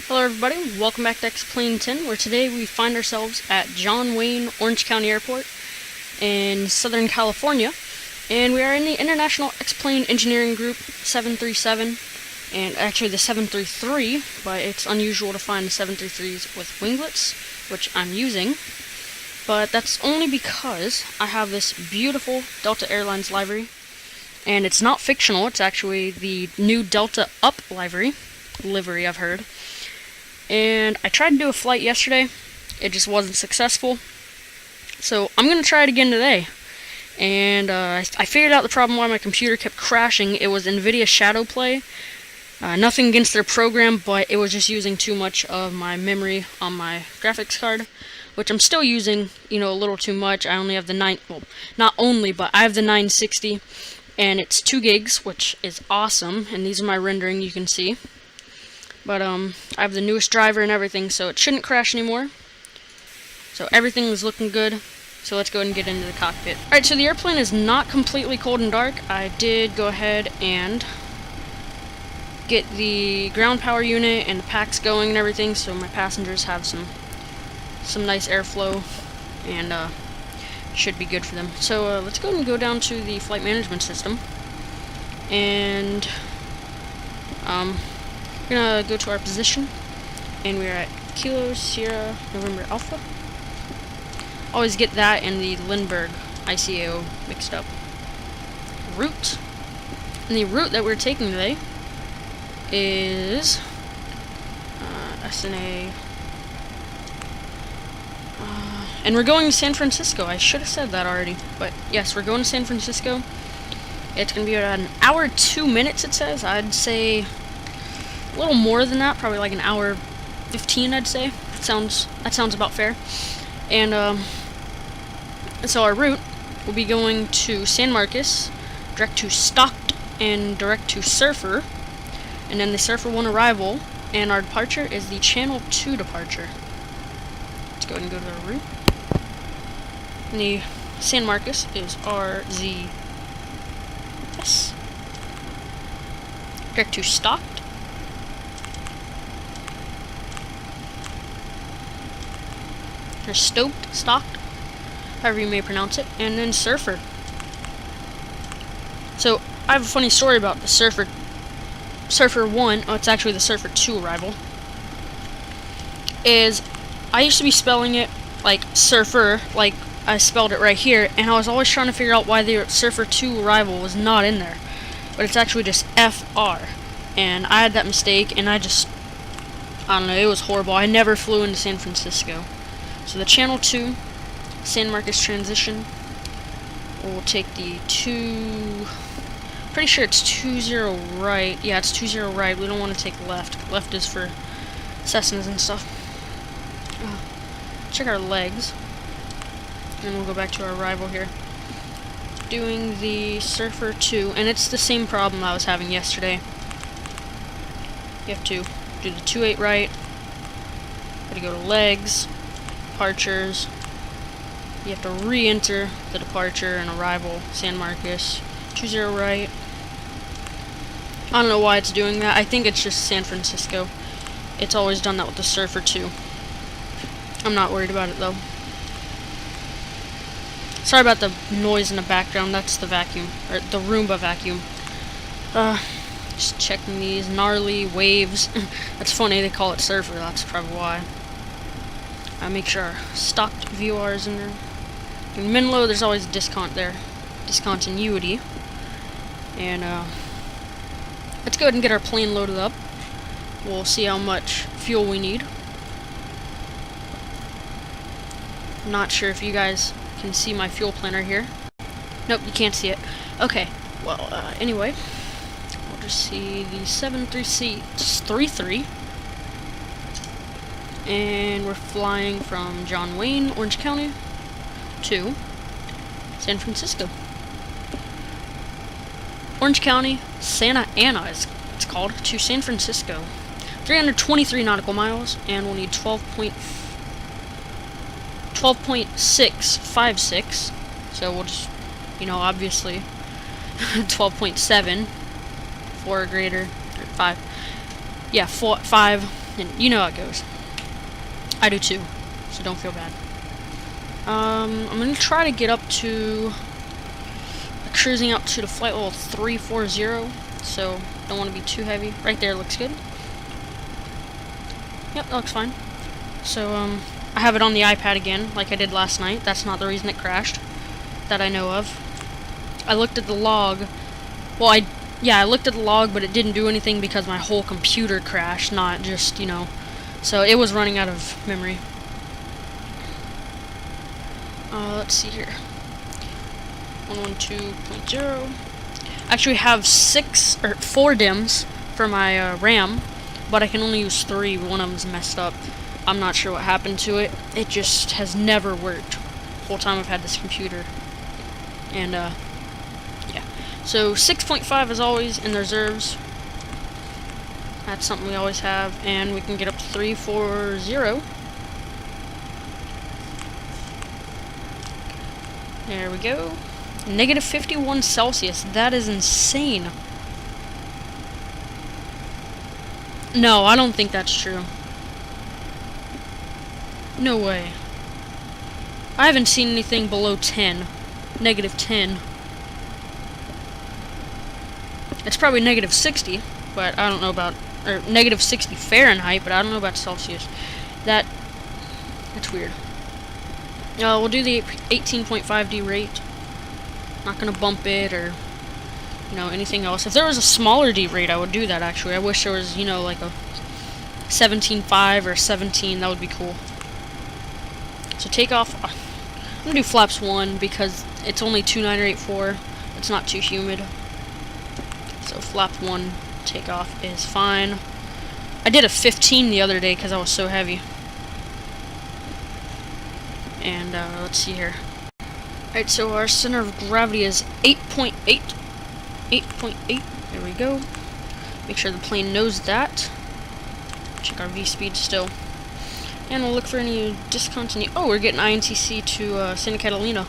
Hello everybody, welcome back to X-Plane 10, where today we find ourselves at John Wayne Orange County Airport in Southern California, and we are in the International X-Plane Engineering Group 737, and actually the 733, but it's unusual to find the 733s with winglets, which I'm using, but that's only because I have this beautiful Delta Airlines livery, and it's not fictional, it's actually the new Delta Up livery, I've heard. And I tried to do a flight yesterday, it just wasn't successful, so I'm going to try it again today. And I figured out the problem why my computer kept crashing. It was NVIDIA Shadowplay. Nothing against their program, but it was just using too much of my memory on my graphics card, which I'm still using, a little too much. I only have the not only, but I have the 960, and it's 2 gigs, which is awesome, and these are my rendering, you can see. But I have the newest driver and everything, so it shouldn't crash anymore. So everything is looking good. So let's go ahead and get into the cockpit. Alright, so the airplane is not completely cold and dark. I did go ahead and get the ground power unit and the packs going and everything, so my passengers have some nice airflow, and should be good for them. So let's go ahead and go down to the flight management system, and we're gonna go to our position, and we're at Kilo Sierra November Alpha. Always get that and the Lindbergh ICAO mixed up. Route. And the route that we're taking today is KSNA. And we're going to San Francisco. I should have said that already, but yes, we're going to San Francisco. It's gonna be about an hour 2 minutes. It says. I'd say a little more than that, probably like an hour 15, I'd say. That sounds about fair. And so our route will be going to San Marcos, direct to Stockton, and direct to Surfer, and then the Surfer 1 arrival, and our departure is the Channel 2 departure. Let's go ahead and go to the route. And the San Marcos is RZS. Direct to Stockton. Or stocked, however you may pronounce it, and then Surfer. So, I have a funny story about the Surfer 1, it's actually the Surfer 2 arrival, is I used to be spelling it like Surfer, like I spelled it right here, and I was always trying to figure out why the Surfer 2 arrival was not in there, but it's actually just FR, and I had that mistake, and I don't know, it was horrible. I never flew into San Francisco. So the Channel 2, San Marcos transition, we'll take the pretty sure it's 20 right, yeah, it's 20 right, we don't want to take left, left is for Cessnas and stuff. Check our legs, and we'll go back to our arrival here. Doing the Surfer 2, and it's the same problem I was having yesterday. You have to do the 28 right, gotta go to legs, departures, you have to re-enter the departure and arrival, San Marcos, 20 right. I don't know why it's doing that. I think it's just San Francisco. It's always done that with the Surfer 2. I'm not worried about it though. Sorry about the noise in the background, that's the vacuum, or the Roomba vacuum. Just checking these gnarly waves. That's funny, they call it Surfer, that's probably why. Make sure our stocked VOR is in there. In Menlo, there's always discontinuity. And let's go ahead and get our plane loaded up. We'll see how much fuel we need. Not sure if you guys can see my fuel planner here. Nope, you can't see it. Okay, well, anyway, we'll just see the 733. And we're flying from John Wayne, Orange County, to San Francisco. Orange County, Santa Ana is it's called, to San Francisco. 323 nautical miles, and we'll need 12.656. So we'll just, obviously 12.7, 4 or greater, or 5. Yeah, 5 And you know how it goes. I do too, so don't feel bad. I'm gonna try to get up to cruising up to the flight level 340, so don't want to be too heavy. Right there looks good. Yep, that looks fine. So I have it on the iPad again, like I did last night. That's not the reason it crashed, that I know of. I looked at the log. Well, I looked at the log, but it didn't do anything because my whole computer crashed, not just, you know. So it was running out of memory. Let's see here. 112.0. Actually have 4 DIMMs for my RAM, but I can only use 3. One of them's messed up. I'm not sure what happened to it. It just has never worked the whole time I've had this computer. And yeah. So 6.5 as always in the reserves. That's something we always have, and we can get up to 340. There we go. Negative 51 Celsius. That is insane. No, I don't think that's true. No way. I haven't seen anything below 10. Negative 10. It's probably negative 60, but I don't know about... Or negative 60 Fahrenheit, but I don't know about Celsius. That's weird. We'll do the 18.5D rate. Not gonna bump it or, you know, anything else. If there was a smaller D rate, I would do that, actually. I wish there was, you know, like a 17.5 or 17. That would be cool. So take off. I'm gonna do flaps 1 because it's only 2984. It's not too humid. So flap 1 takeoff is fine. I did a 15 the other day because I was so heavy. And let's see here. Alright, so our center of gravity is 8.8. 8.8. There we go. Make sure the plane knows that. Check our V-speed still. And we'll look for any discontinuity. Oh, we're getting INTC to Santa Catalina.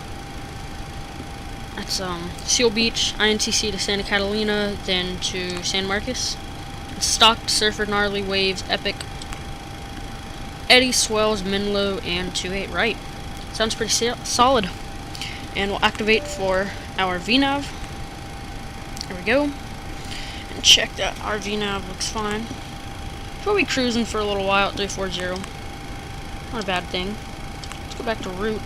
That's Seal Beach, INTC to Santa Catalina, then to San Marcos. Stocked, Surfer, Gnarly, Waves, Epic, Eddy, Swells, Menlo, and 28 right. Sounds pretty solid. And we'll activate for our VNAV. There we go. And check that our VNAV looks fine. We'll be cruising for a little while at 340. Not a bad thing. Let's go back to route.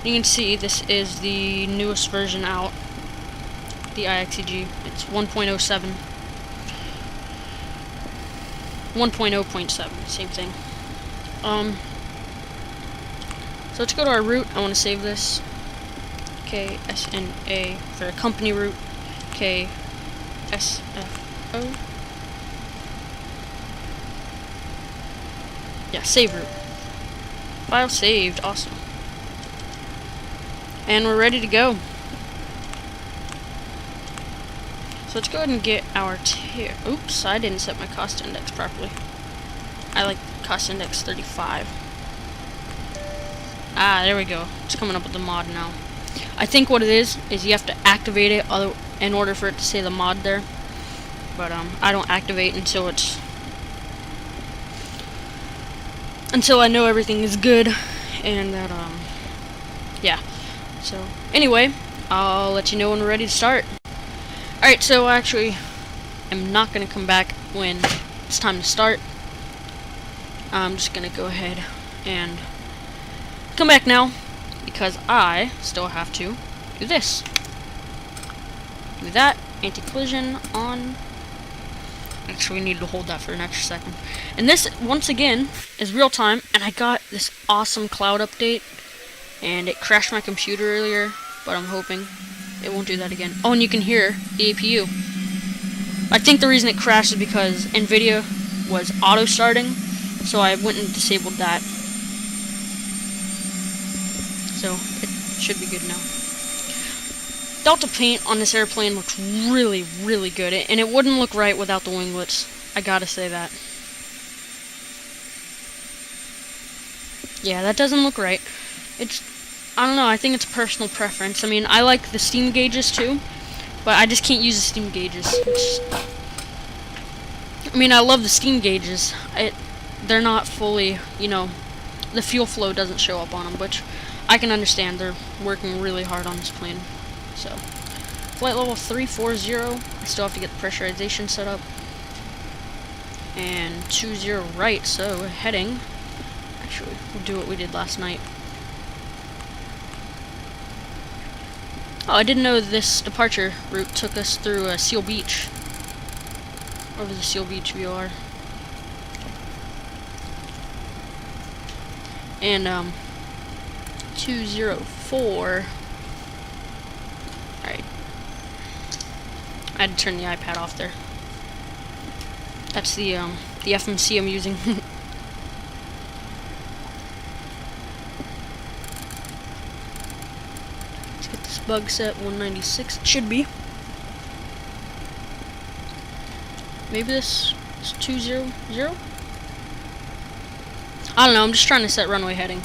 You can see this is the newest version out. The IXEG. It's 1.07. 1.0.7, same thing. So let's go to our route. I want to save this. KSNA for a company route. KSFO. Yeah, save route. File saved. Awesome. And we're ready to go. So let's go ahead and get our oops, I didn't set my cost index properly. I like cost index 35. Ah, there we go. It's coming up with the mod now. I think what it is you have to activate it in order for it to say the mod there. But I don't activate until I know everything is good and that yeah. So anyway, I'll let you know when we're ready to start. Alright, so actually I'm not gonna come back when it's time to start. I'm just gonna go ahead and come back now because I still have to do this. Do that, anti-collision on. Actually, we need to hold that for an extra second. And this, once again, is real time, and I got this awesome cloud update, and it crashed my computer earlier, but I'm hoping it won't do that again. Oh, and you can hear the APU. I think the reason it crashed is because NVIDIA was auto-starting, so I went and disabled that. So, it should be good now. Delta paint on this airplane looks really, really good, and it wouldn't look right without the winglets. I gotta say that. Yeah, that doesn't look right. I don't know, I think it's personal preference. I mean, I like the steam gauges too, but I just can't use the steam gauges. mean, I love the steam gauges. They're not fully, the fuel flow doesn't show up on them, which I can understand. They're working really hard on this plane. So, flight level 340. I still have to get the pressurization set up. And 20 right, so heading. Actually, we'll do what we did last night. Oh, I didn't know this departure route took us through Seal Beach. Over the Seal Beach VOR. And, 204. Alright. I had to turn the iPad off there. That's the FMC I'm using. Let's get this bug set 196. It should be. Maybe this is 200? I don't know, I'm just trying to set runway heading.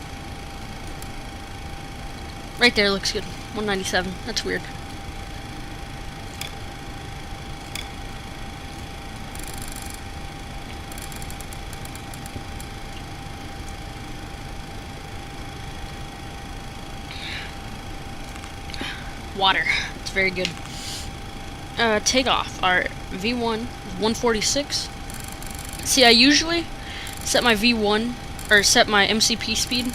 Right there looks good. 197. That's weird. Water. It's very good. Takeoff. Our V1 146. See, I usually set my V1 or set my MCP speed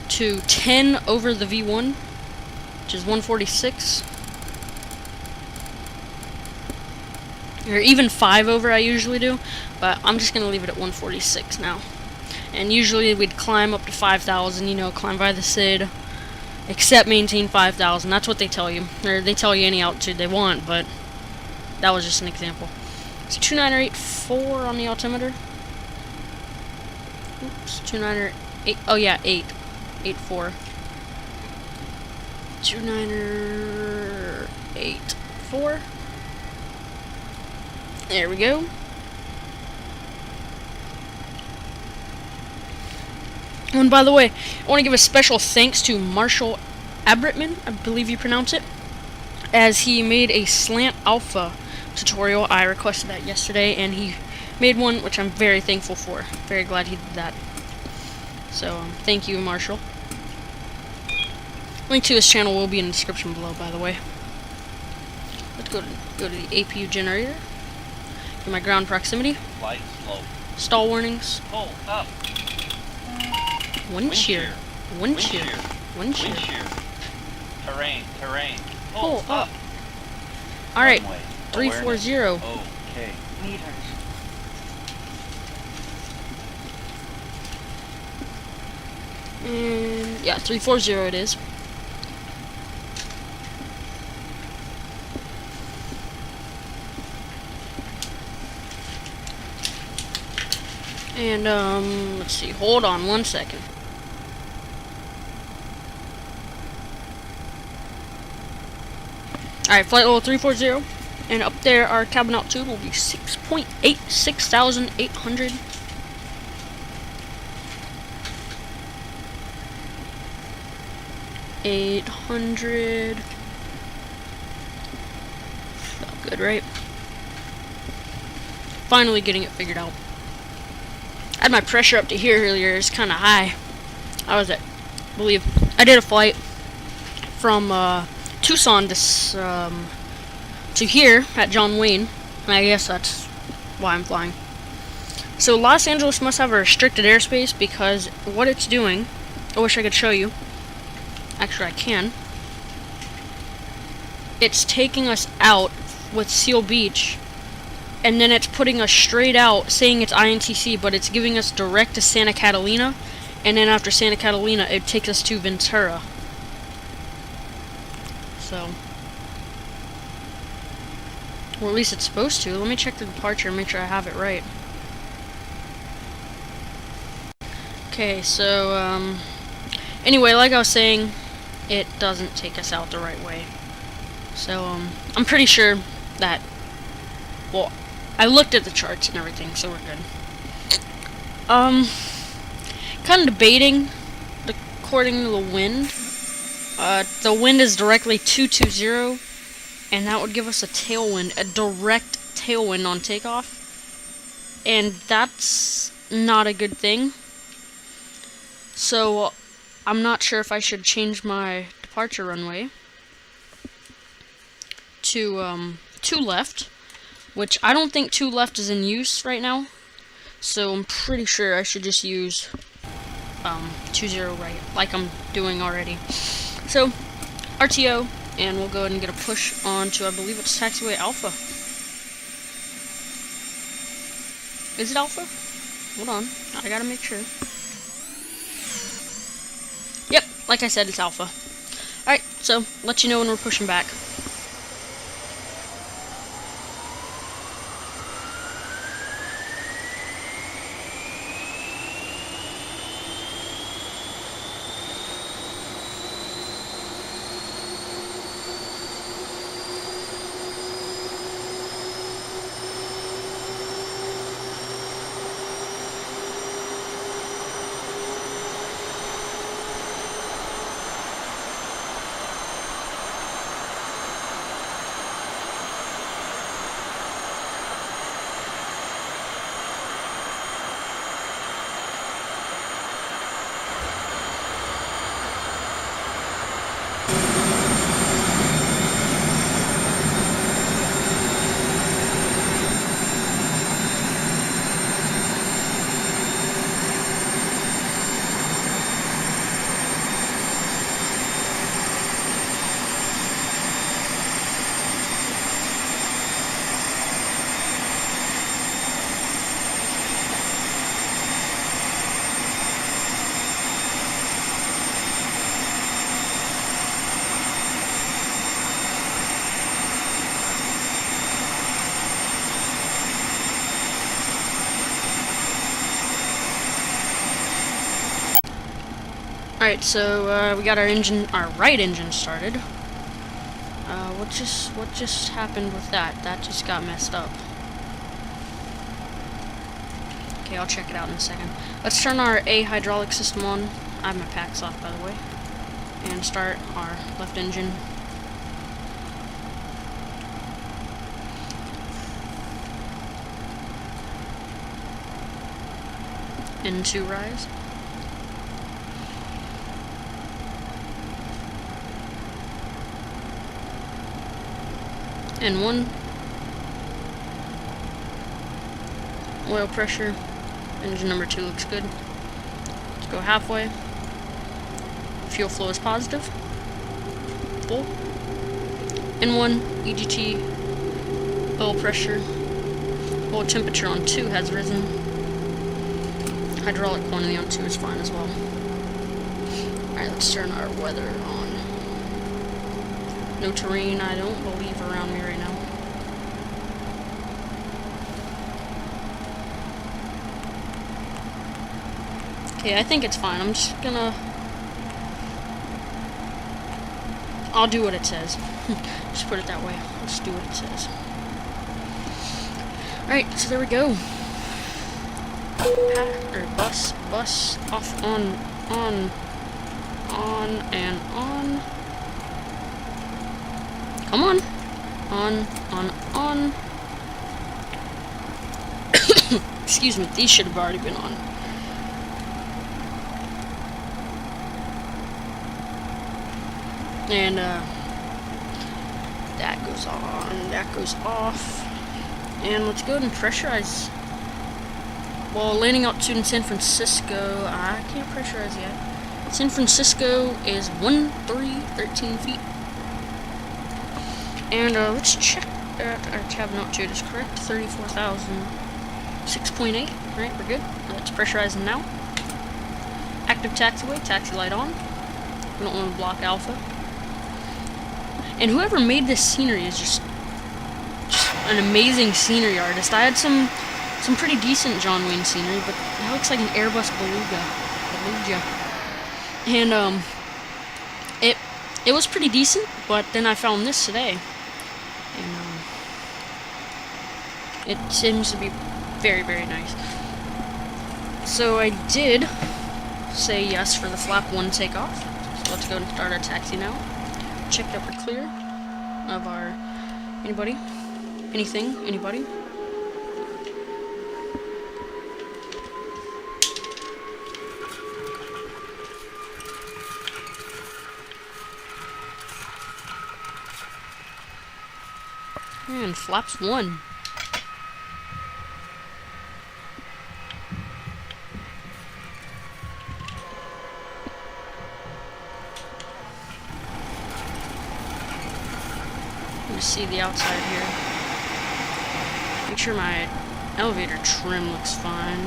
to 10 over the V1, which is 146, or even 5 over. I usually do, but I'm just gonna leave it at 146 now. And usually we'd climb up to 5,000. Climb by the SID. Except maintain 5,000. That's what they tell you. Or they tell you any altitude they want, but that was just an example. So 2984 on the altimeter. Oops, 2908. Oh yeah, 84. 2984. There we go. And by the way, I want to give a special thanks to Marshall Abritman, I believe you pronounce it, as he made a slant alpha tutorial. I requested that yesterday, and he made one, which I'm very thankful for. Very glad he did that. So, thank you, Marshall. Link to his channel will be in the description below, by the way. Let's go to the APU generator. Get my ground proximity. Flight slow. Stall warnings. Pull up. Wind shear. Wind shear. Wind shear. Terrain. Pull up. Alright. Runway. 340. Okay. Meters. And yeah, 340 it is. And let's see. Hold on 1 second. Alright, flight level 340. And up there, our cabin altitude will be 6,800. Felt good, right? Finally getting it figured out. I had my pressure up to here earlier. It's kind of high. I was at, I believe, I did a flight from Tucson to here at John Wayne, and I guess that's why I'm flying. So Los Angeles must have a restricted airspace because what it's doing, I wish I could show you. Actually, I can. It's taking us out with Seal Beach, and then it's putting us straight out, saying it's INTC, but it's giving us direct to Santa Catalina, and then after Santa Catalina, it takes us to Ventura. So, or at least it's supposed to. Let me check the departure and make sure I have it right. Okay, so, anyway, like I was saying, it doesn't take us out the right way. So, I'm pretty sure that, well, I looked at the charts and everything, so we're good. Kind of debating, according to the wind. The wind is directly 220, and that would give us a tailwind, a direct tailwind on takeoff. and that's not a good thing. So I'm not sure if I should change my departure runway to 2 left, which I don't think 2 left is in use right now. So I'm pretty sure I should just use 20 right, like I'm doing already. So RTO, and we'll go ahead and get a push on to, I believe it's taxiway Alpha. Is it Alpha? Hold on, I gotta make sure. Yep, like I said, it's Alpha. Alright, so let you know when we're pushing back. Alright, so we got our right engine started. What just happened with that? That just got messed up. Okay, I'll check it out in a second. Let's turn our A hydraulic system on. I have my packs off, by the way. And start our left engine. N2 rise. N1. Oil pressure. Engine number 2 looks good. Let's go halfway. Fuel flow is positive. Full. N1, EGT, oil pressure. Oil temperature on 2 has risen. Hydraulic quantity on 2 is fine as well. Alright, let's turn our weather on. No terrain, I don't believe, around me right now. Okay, I think it's fine. I'm just gonna... I'll do what it says. Just put it that way. Let's do what it says. Alright, so there we go. Bus, off, on, and on. Come on. On. Excuse me, these should have already been on. And, that goes on, that goes off. And let's go ahead and pressurize. Well, landing altitude in San Francisco, I can't pressurize yet. San Francisco is 13 feet. And let's check that our cabin altitude is correct. 34,000. 6.8. Right, we're good. Let's pressurize them now. Active taxiway, taxi light on. We don't want to block Alpha. And whoever made this scenery is just an amazing scenery artist. I had some pretty decent John Wayne scenery, but that looks like an Airbus Beluga. And it was pretty decent, but then I found this today, and it seems to be very, very nice. So I did say yes for the flap 1 takeoff. So let's go and start our taxi now. Check that we're clear of our anybody. and flaps 1. Let me see the outside here. Make sure my elevator trim looks fine.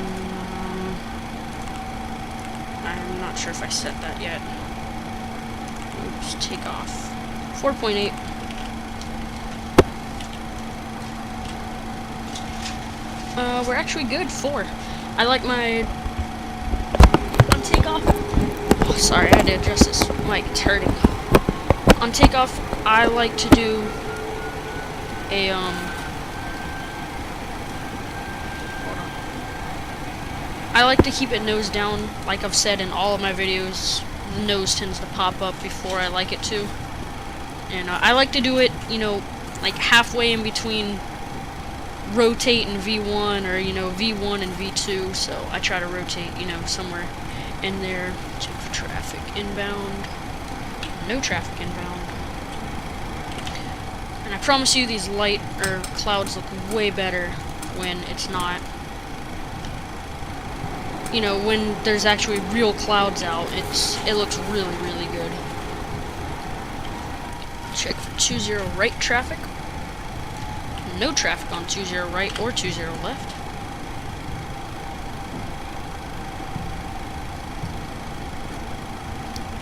I'm not sure if I set that yet. Oops, take off. 4.8. We're actually good. 4. I like my on takeoff. Oh, sorry, I had to adjust this mic. It's hurting. On takeoff, I like to do a hold on. I like to keep it nose down. Like I've said in all of my videos, the nose tends to pop up before I like it to. And I like to do it, you know, like halfway in between rotate and V1, or, you know, V1 and V2, so I try to rotate, you know, somewhere in there. Check for traffic inbound. No traffic inbound. And I promise you these light, or clouds look way better when it's not, you know, when there's actually real clouds out. It looks really, really good. Check for 20 right traffic. No traffic on 20 right or 20 left.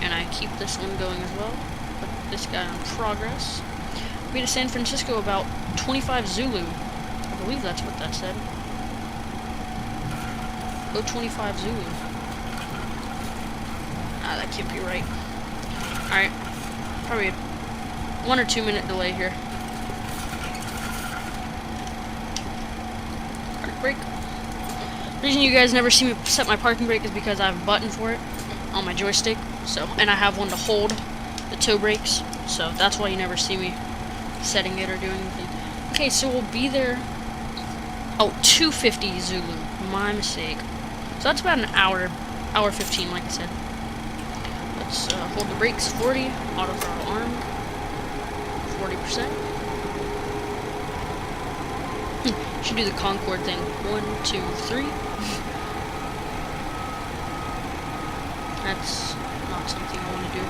And I keep this one going as well. Put this guy on progress. Be to San Francisco about 25 Zulu. I believe that's what that said. Go 25 Zulu. Ah, that can't be right. Alright. Probably a 1 or 2 minute delay here. Park brake. The reason you guys never see me set my parking brake is because I have a button for it on my joystick. So, and I have one to hold the toe brakes. So that's why you never see me setting it or doing anything. Okay, so we'll be there. Oh, 250 Zulu. My mistake. So that's about an hour 15, like I said. Let's hold the brakes. 40. Auto throttle armed. 40%. Should do the Concord thing. 1, 2, 3. That's not something I want to do.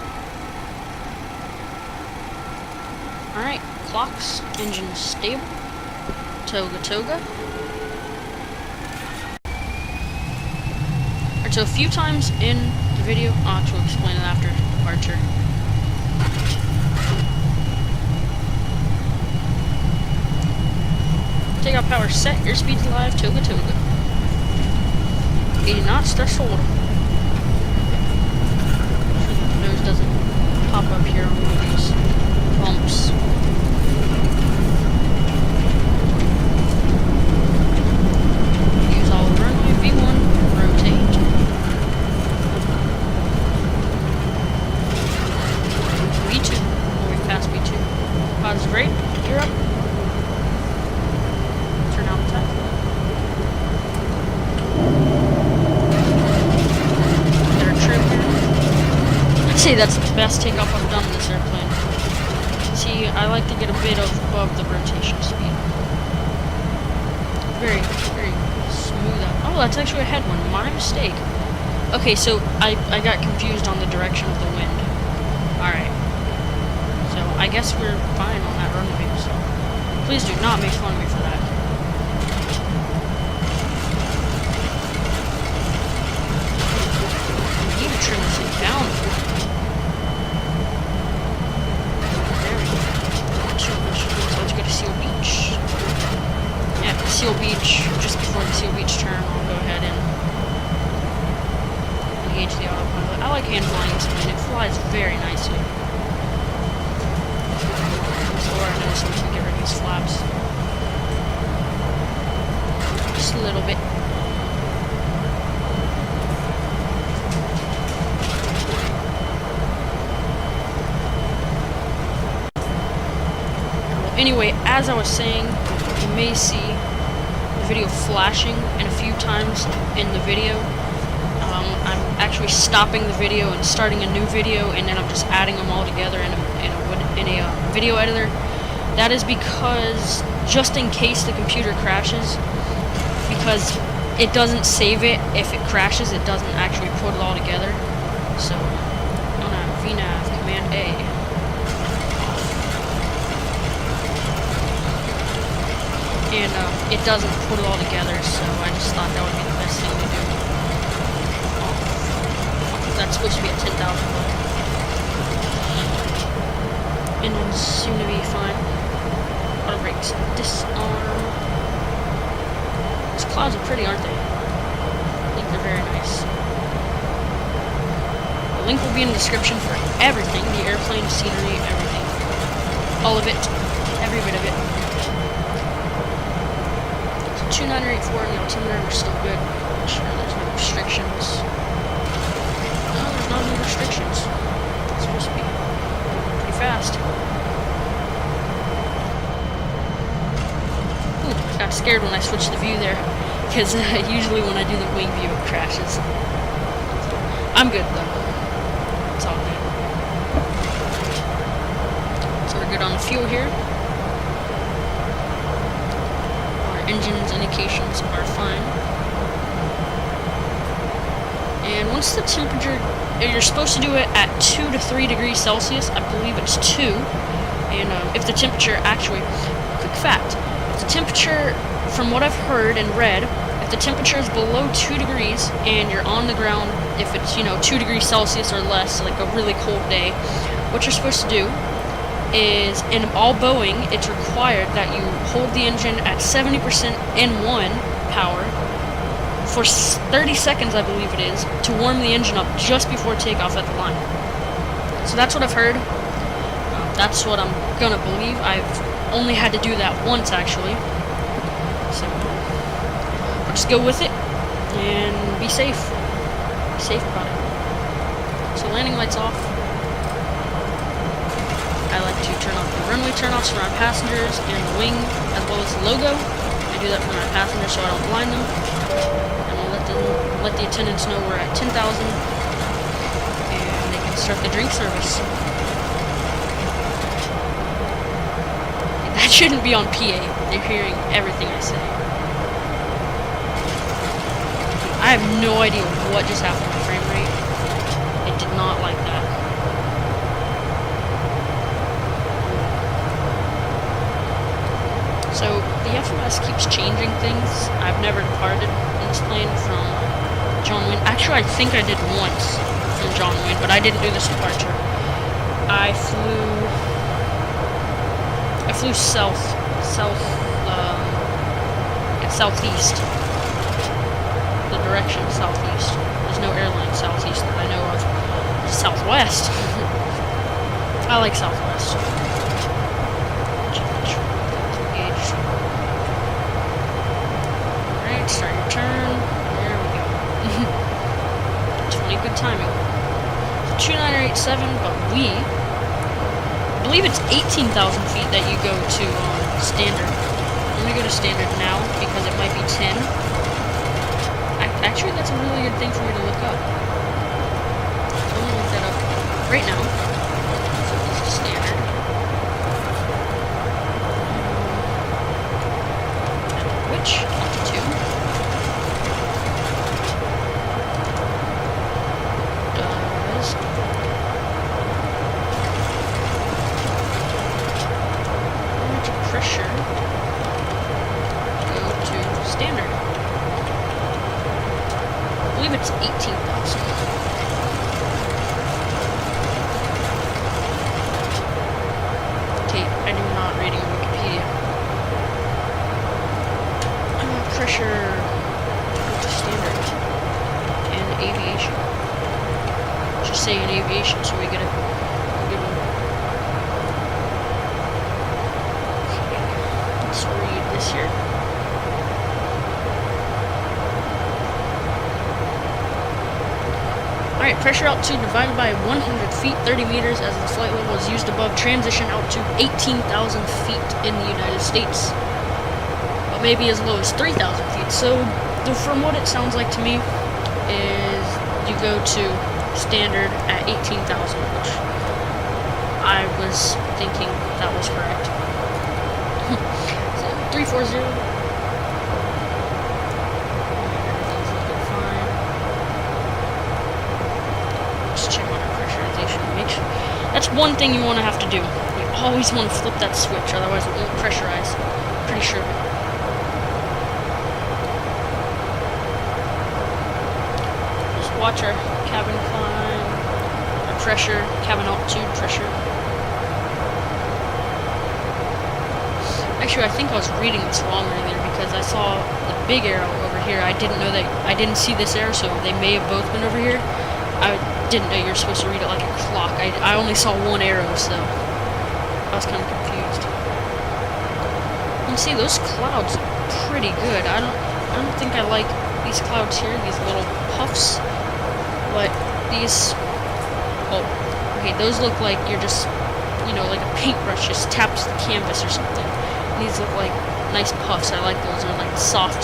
Alright, clocks, engine stable. Toga toga. Alright, so a few times in the video, I'll actually explain it after departure. Takeoff power set, airspeed's live, toga toga. 80 knots, threshold. The nose doesn't pop up here on one of these bumps. Use all the runway, V1, rotate. V2, oh, we passed V2. Positive rate, gear up. I'd say that's the best takeoff I've done in this airplane. See, I like to get a bit above the rotation speed. Very, very smooth out. Oh, that's actually a headwind. My mistake. Okay, so I got confused on the direction of the wind. Alright. So I guess we're fine on that runway, so please do not make fun of me for that. Trim this thing down. There we go. So let's go to Seal Beach. Yeah, Seal Beach. Just before the Seal Beach turn, I'll go ahead and engage the autopilot. I like hand flying this plane. It flies very nicely. Slower I know so we can get rid of these flaps. Just a little bit. Anyway, as I was saying, you may see the video flashing, and a few times in the video, I'm actually stopping the video and starting a new video, and then I'm just adding them all together in a video editor. That is because just in case the computer crashes, because it doesn't save it if it crashes. It doesn't actually put it all together. So I'm gonna VNav Command A. And it doesn't put it all together, so I just thought that would be the best thing to do. That's supposed to be at 10,000, and then soon to be fine. Auto brakes, disarm. These clouds are pretty, aren't they? I think they're very nice. The link will be in the description for everything, the airplane, scenery, everything. All of it, every bit of it. So 2984 and the altimeter are still good. I'm sure there's no restrictions. No, there's not any restrictions. It's supposed to be pretty fast. Ooh, I got scared when I switched the view there, because usually when I do the wing view it crashes. I'm good though. It's all good. So we're good on the fuel here. Our engine's indications are fine. And once the temperature, you're supposed to do it at 2 to 3 degrees Celsius. I believe it's 2. And if the temperature actually, quick fact, if the temperature, from what I've heard and read, if the temperature is below 2 degrees and you're on the ground, if it's, 2 degrees Celsius or less, like a really cold day, what you're supposed to do is, in all Boeing, it's required that you hold the engine at 70% N1 power for 30 seconds, I believe it is, to warm the engine up just before takeoff at the line. So that's what I've heard. That's what I'm gonna believe. I've only had to do that once, actually. So I'll just go with it and be safe. Be safe about it. So landing lights off. I like to turn off the runway turnoffs for my passengers and the wing, as well as the logo. I do that for my passengers so I don't blind them. And I'll let the attendants know we're at 10,000, and they can start the drink service. That shouldn't be on PA. They're hearing everything I say. I have no idea what just happened to my frame rate. It did not like that. So the FMS keeps changing things. I've never departed in this plane from John Wayne. Actually, I think I did once from John Wayne, but I didn't do this departure. I flew southeast. The direction southeast. There's no airline southeast that I know of. Southwest. I like Southwest. Alright, start your turn. There we go. 20, good timing. 2987, but I believe it's 18,000 feet that you go to standard. I'm gonna go to standard now because it might be 10. Actually, that's a really good thing for me to look up. So I'm gonna look that up right now. So this is standard. Which altitude does pressure go to standard? I believe it's 18,000. Okay, I do not reading Wikipedia. Pressure go to standard in aviation. Just say in aviation so we get a good one. Okay, let's read this here. Alright, pressure altitude divided by 100 feet, 30 meters, as the flight level is used above transition altitude 18,000 feet in the United States. But maybe as low as 3,000 feet. So, from what it sounds like to me, is you go to standard at 18,000, which I was thinking that was correct. So, 340. Everything's looking fine. Just check on our pressurization. Make sure. That's one thing you want to have to do. You always want to flip that switch, otherwise it won't pressurize. Pretty sure. Just watch our cabin climb, our pressure, cabin altitude pressure. Actually, I think I was reading this wrong earlier because I saw the big arrow over here. I didn't know that. I didn't see this arrow, so they may have both been over here. I didn't know you were supposed to read it like a clock. I only saw one arrow, so I was kind of confused. You can see those clouds are pretty good. I don't think I like these clouds here, these little puffs. But these, oh, okay, those look like you're just, you know, like a paintbrush just taps the canvas or something. These look like nice puffs. I like those. They're like soft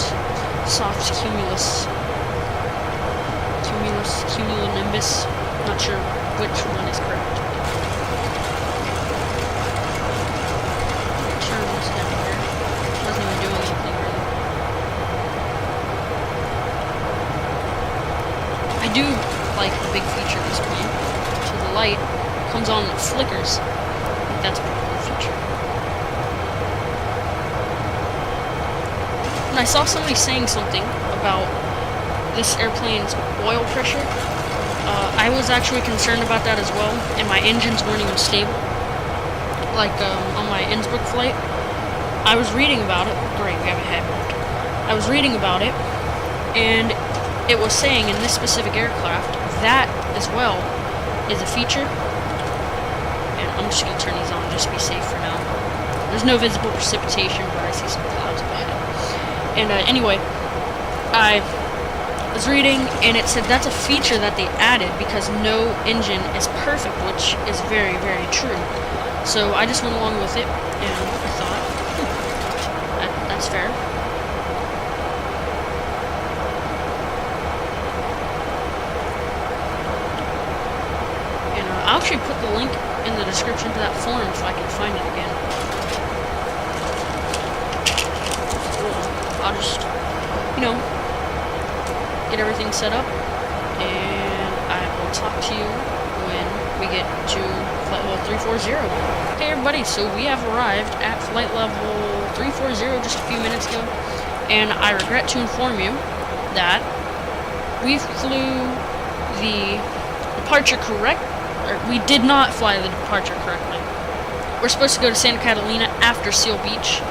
cumulonimbus. Not sure which one is correct. Turns down there. Doesn't even do anything really. I do like the big feature of this plane. So the light comes on and it flickers. I think that's a pretty cool feature. And I saw somebody saying something about this airplane's oil pressure. I was actually concerned about that as well, and my engines weren't even stable. Like on my Innsbruck flight, I was reading about it. Great, we have a head. I was reading about it, and it was saying in this specific aircraft that as well is a feature. And I'm just gonna turn these on just to be safe for now. There's no visible precipitation, but I see some clouds up ahead. And anyway, I was reading, and it said that's a feature that they added because no engine is perfect, which is very, very true. So I just went along with it, and I thought, that's fair. And I'll actually put the link in the description to that forum if I can find it again. I'll just, you know, get everything set up, and I will talk to you when we get to flight level 340. Okay, everybody, so we have arrived at flight level 340 just a few minutes ago, and I regret to inform you that we flew the departure we did not fly the departure correctly. We're supposed to go to Santa Catalina after Seal Beach,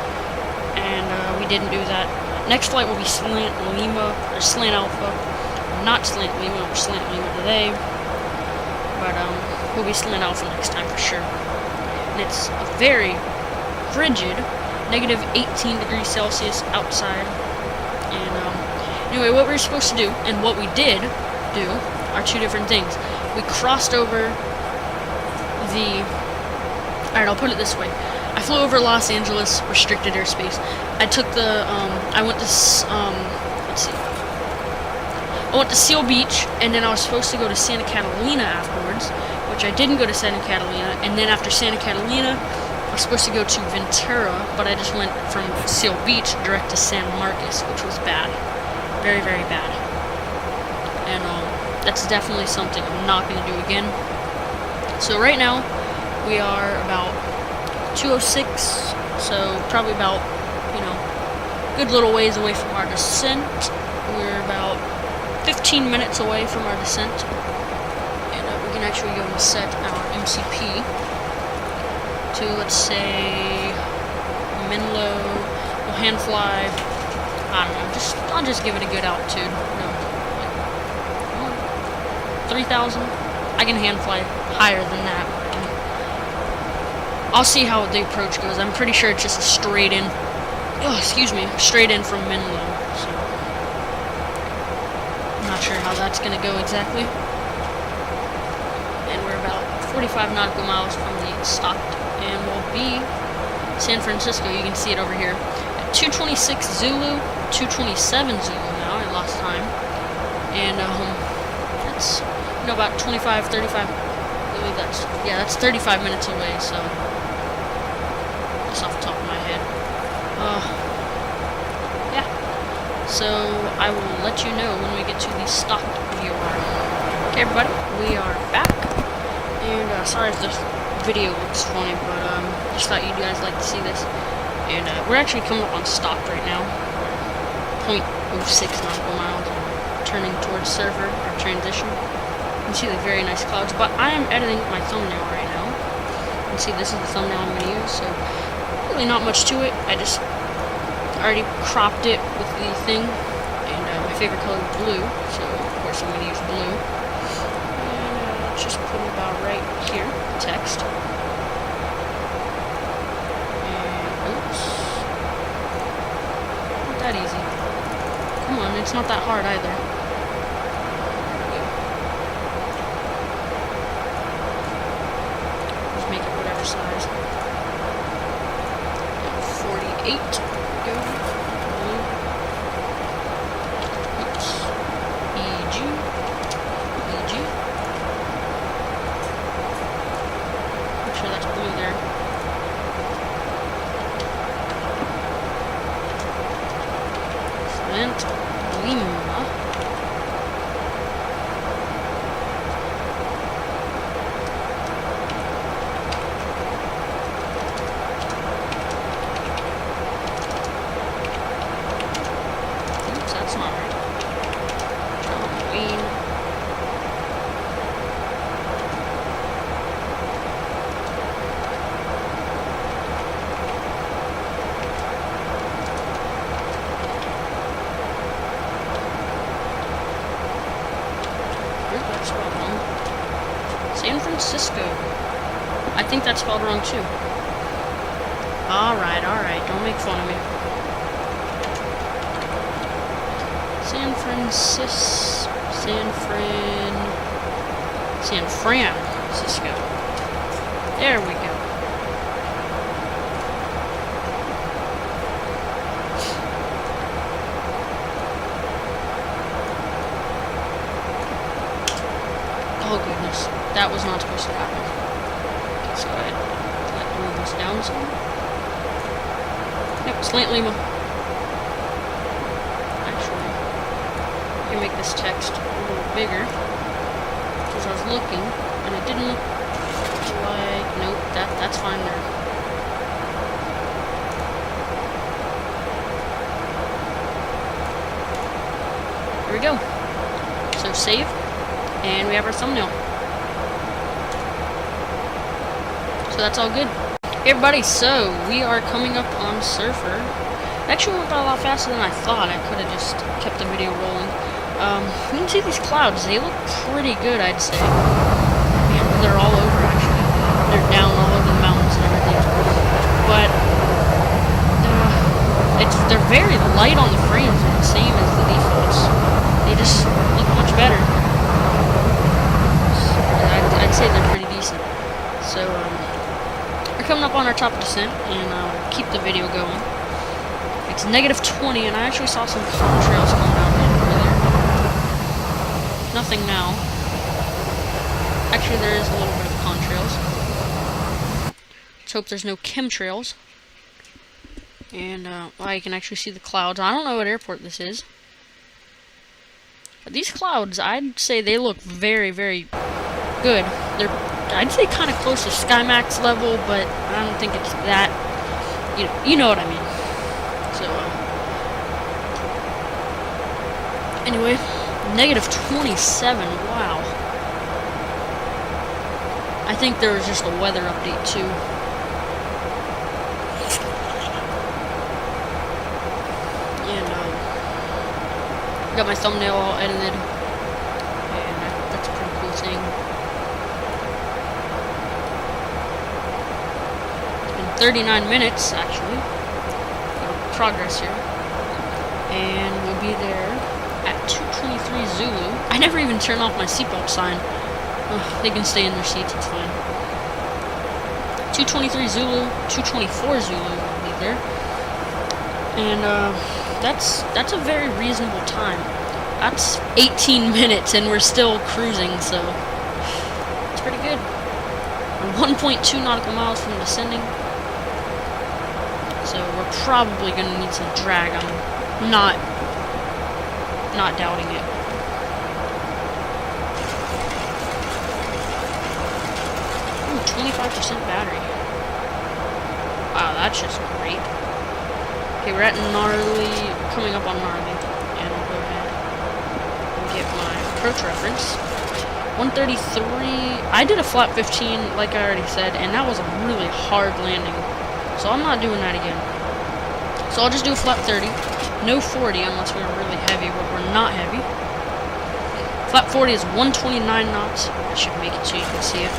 and we didn't do that. Next flight will be Slant Lima, or Slant Alpha. Not Slant Lima, or Slant Lima today. But, we'll be Slant Alpha next time for sure. And it's a very frigid, negative 18 degrees Celsius outside. And, anyway, what we were supposed to do, and what we did do, are two different things. We crossed over alright, I'll put it this way. I flew over Los Angeles, restricted airspace. I took the, I went to, let's see. I went to Seal Beach, and then I was supposed to go to Santa Catalina afterwards, which I didn't go to Santa Catalina, and then after Santa Catalina, I was supposed to go to Ventura, but I just went from Seal Beach direct to San Marcos, which was bad. Very, very bad. And, that's definitely something I'm not going to do again. So right now, we are about 206, so probably about, you know, good little ways away from our descent. We're about 15 minutes away from our descent, and we can actually go and set our MCP to, let's say, Menlo. We'll hand fly, I don't know, I'll just give it a good altitude, you know, like 3,000. I can hand fly higher than that. I'll see how the approach goes. I'm pretty sure it's just a straight in. Oh, excuse me, straight in from Menlo. So I'm not sure how that's gonna go exactly. And we're about 45 nautical miles from the stop, and we'll be San Francisco. You can see it over here at 226 Zulu, 227 Zulu now. I lost time, and that's, you know, about 25, 35. I believe that's 35 minutes away. So. Off the top of my head. so I will let you know when we get to the stock viewer. Okay, everybody, we are back, and sorry if this video looks funny, but just thought you guys like to see this. And we're actually coming up on stock right now, 0.06 nautical miles, turning towards server, or transition. You can see the very nice clouds, but I am editing my thumbnail right now. You can see this is the thumbnail I'm going to use, so really not much to it. I just already cropped it with the thing, and my favorite color is blue, so of course I'm going to use blue. And just put it about right here, text. And oops. Not that easy. Come on, it's not that hard either. Make it whatever size. 48. Go. Blue. Oops. EG. EG. Make sure that's blue there. Excellent. Lima. That's not right. Queen. That's spelled wrong. San Francisco. I think that's spelled wrong too. Alright, don't make fun of me. San Francisco. There we go. Oh goodness, that was not supposed to happen. Okay, so I move this down some. Yep, slant Lima. Make this text a little bigger because I was looking and it didn't look like, nope, that's fine there. Here we go. So save, and we have our thumbnail. So that's all good. Hey everybody, so we are coming up on Surfer. It actually went by a lot faster than I thought. I could have just kept the video rolling. You can see these clouds, they look pretty good, I'd say. Yeah, they're all over, actually. They're down all over the mountains and everything. But, they're very light on the frames, the same as the defaults. They just look much better. I'd say they're pretty decent. So, we're coming up on our top descent, and I'll keep the video going. It's -20, and I actually saw some contrails coming out earlier. Nothing now. Actually, there is a little bit of contrails. Let's hope there's no chemtrails. And, well, you can actually see the clouds. I don't know what airport this is. But these clouds, I'd say they look very, very good. They're, I'd say, kind of close to SkyMax level, but I don't think it's that. You know what I mean. So, anyway. -27, wow. I think there was just a weather update too. And got my thumbnail all edited, and that's a pretty cool thing. It's been 39 minutes actually. Got progress here, and we'll be there at 223 Zulu. I never even turn off my seatbelt sign. They can stay in their seats, it's fine. 223 Zulu, 224 Zulu will be there. And that's a very reasonable time. That's 18 minutes and we're still cruising, so it's pretty good. We're 1.2 nautical miles from descending. So we're probably gonna need some drag. I'm not not doubting it. Ooh, 25% battery. Wow, that's just great. Okay, we're at gnarly, coming up on gnarly, and I'll go ahead and get my approach reference. 133, I did a flap 15, like I already said, and that was a really hard landing, so I'm not doing that again. So I'll just do a flap 30, no 40 unless we're really heavy, but we're not heavy. Flap 40 is 129 knots, I should make it so you can see it.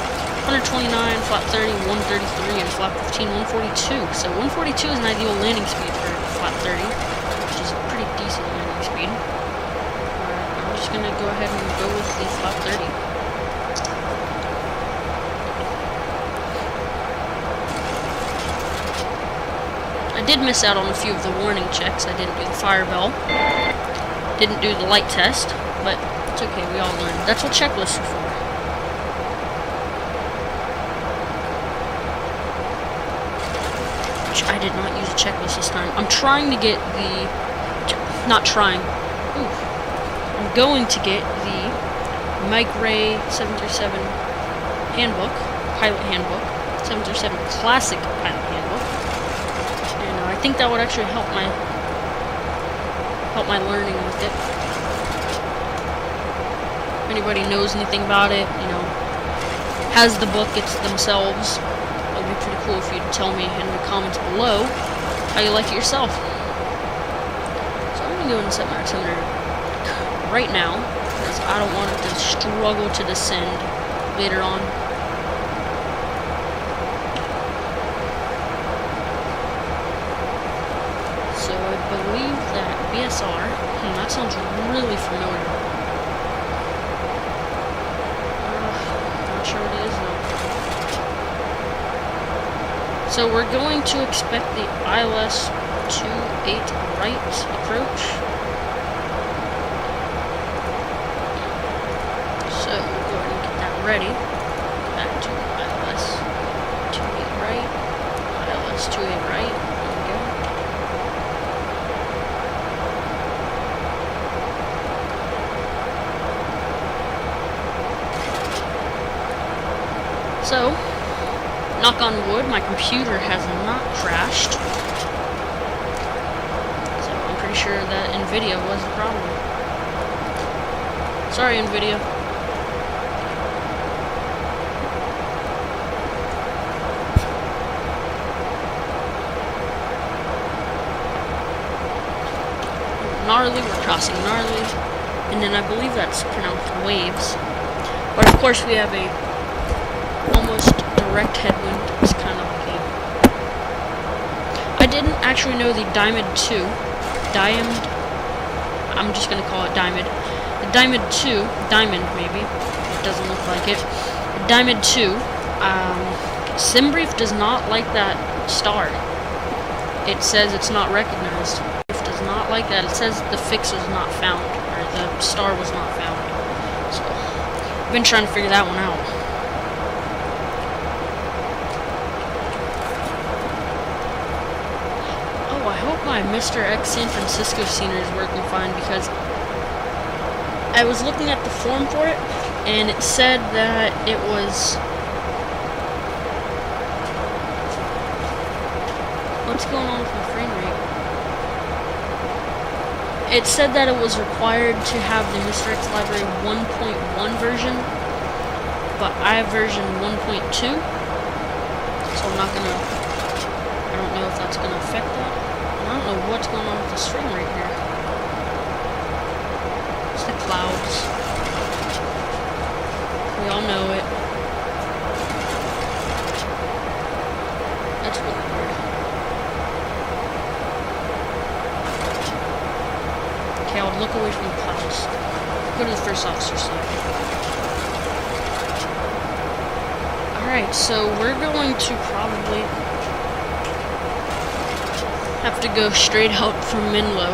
129, flap 30, 133, and flap 15, 142. So 142 is an ideal landing speed for flap 30, which is a pretty decent landing speed. I'm just going to go ahead and go with the flap 30. I did miss out on a few of the warning checks. I didn't do the fire bell, didn't do the light test, but it's okay, we all learned. That's what checklists are for. I did not use a checklist this time. I'm trying to get the... Not trying. Ooh. I'm going to get the Mike Ray 737 handbook, pilot handbook, 737 classic pilot handbook. And I think that would actually help my learning with it. If anybody knows anything about it, you know, has the book, it's themselves. It would be pretty cool if you'd tell me in the comments below how you like it yourself. So I'm going to go ahead and set my altimeter right now, because I don't want it to struggle to descend later on. So I believe that BSR, that sounds really familiar. Not sure what it is though. So we're going to expect the ILS 28 right approach. So we'll go ahead and get that ready. Back to ILS 28 right, ILS 28 right. There we go. So, knock on wood, my computer has not crashed. So I'm pretty sure that NVIDIA was the problem. Sorry, NVIDIA. Gnarly, we're crossing gnarly. And then I believe that's pronounced waves. But of course we have a almost direct headwind. It's kind of like a... I didn't actually know the Diamond 2. I'm just going to call it Diamond. The Diamond 2, Diamond maybe, it doesn't look like it. The Diamond 2, SimBrief does not like that star. It says it's not recognized. It does not like that. It says the fix was not found, or the star was not found. So, I've been trying to figure that one out. I hope my Mr. X San Francisco scenery is working fine, because I was looking at the form for it, and it said that it was... What's going on with my frame rate? It said that it was required to have the Mr. X library 1.1 version, but I have version 1.2, so I'm not gonna... I don't know if that's gonna affect that. I don't know what's going on with this frame right here. It's the clouds. We all know it. That's really weird. Okay, I'll look away from the clouds. Go to the first officer's side. Alright, so we're going to probably have to go straight out from Menlo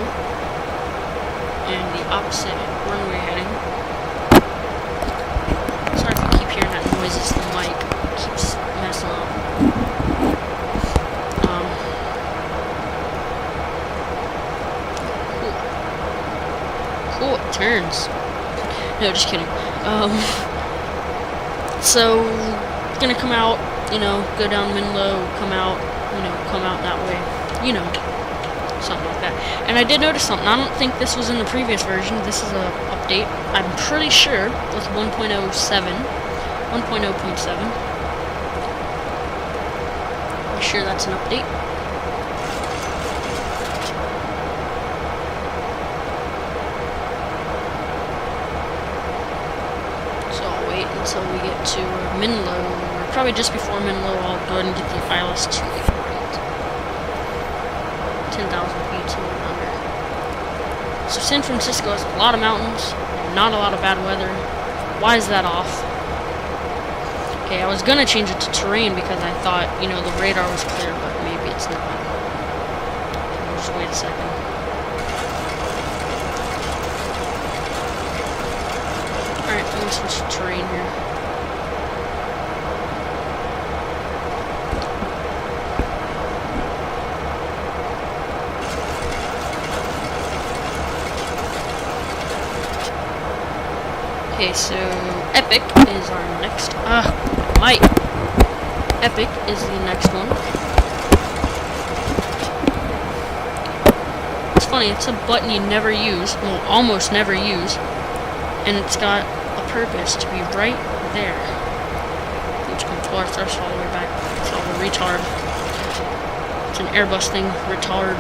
and the opposite runway heading. Sorry if you keep hearing that noise, it's the mic. It keeps messing up. Cool. mountains. No, just kidding. So, gonna come out, you know, go down Menlo, come out, you know, come out that way. You know, something like that. And I did notice something. I don't think this was in the previous version. This is a update. I'm pretty sure with 1.07. 1.0.7. I'm sure that's an update. So I'll wait until we get to Menlo, or probably just before Menlo. I'll go ahead and get the ILS 288. 10,000 feet to and under. So San Francisco has a lot of mountains, and not a lot of bad weather. Why is that off? Okay, I was gonna change it to terrain because I thought, you know, the radar was clear, but maybe it's not. We'll just wait a second. Alright, I'm gonna switch to terrain here. Okay, so Epic is our next. Epic is the next one. It's funny, it's a button you never use, well, almost never use, and it's got a purpose to be right there. Which control our thrust all the way back. It's all the retard. It's an Airbus thing. Retard.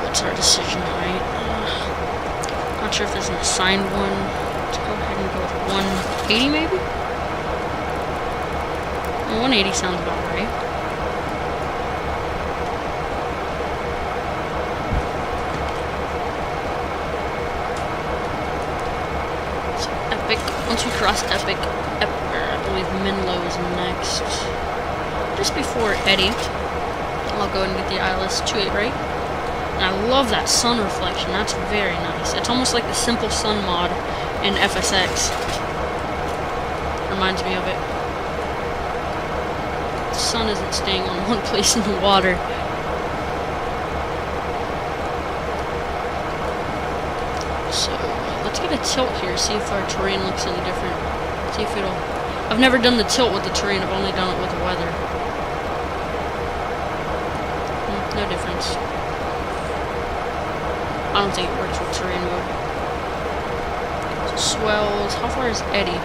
What's our decision height? Not sure if there's an assigned one. Let's go ahead and go with 180 maybe? Well, 180 sounds about right. So Epic. Once we cross Epic, I believe Menlo is next. Just before Eddie. I'll go ahead and get the ILS 288 right. And I love that sun reflection. That's very nice. It's almost like the Simple Sun mod in FSX. Reminds me of it. The sun isn't staying on one place in the water. So, let's get a tilt here, see if our terrain looks any different. See if it'll... I've never done the tilt with the terrain, I've only done it with the weather. No difference. I don't think it works with terrain mode. So swells. How far is Eddie?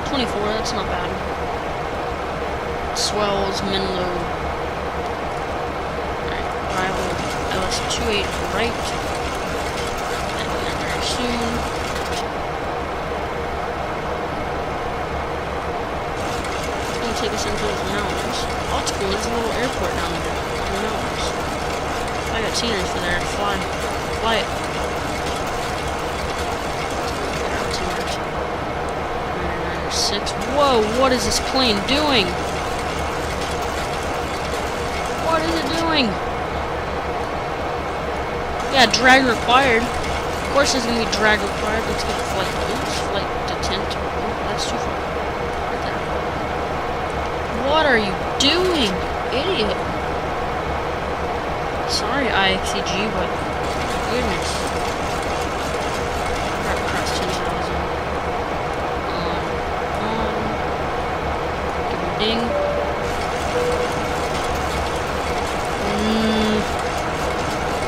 24, that's not bad. Swells, Menlo. Alright, arrival. ILS 288 right. And then very soon. It's gonna take us into those mountains. Oh, it's cool. There's a little airport down there. I don't know. I got scenery for there to fly. Fly it. Get our altimeter. 996. Whoa, what is this plane doing? What is it doing? Yeah, drag required. Of course there's gonna be drag required. Let's get the flight. Oops, flight detent. Oh, that's too far. Right there. What are you doing, idiot? Sorry, IXEG, but goodness. Right across 10,000. On. Give him a ding.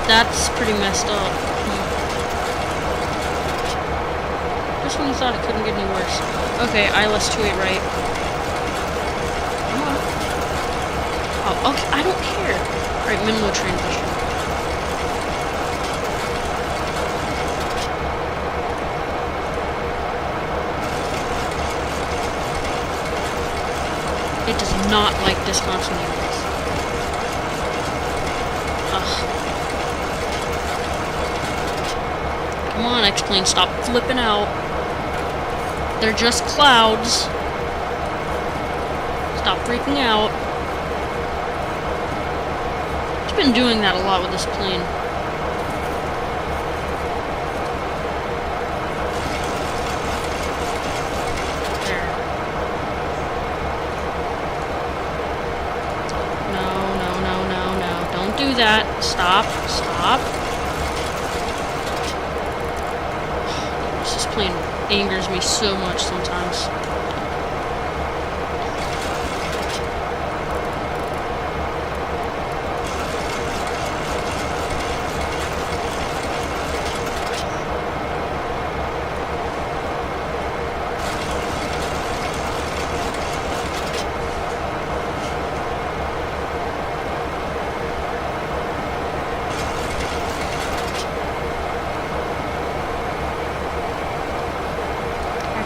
That's pretty messed up. Just when you thought it couldn't get any worse. Okay, ILS 288 right. Come on. Oh, okay, I don't care. Alright, Menlo transition. It does not like discontinuities. Ugh. Come on, X-Plane, stop flipping out. They're just clouds. Stop freaking out. It's been doing that a lot with this plane. There. that. Stop. Stop. This plane angers me so much sometimes.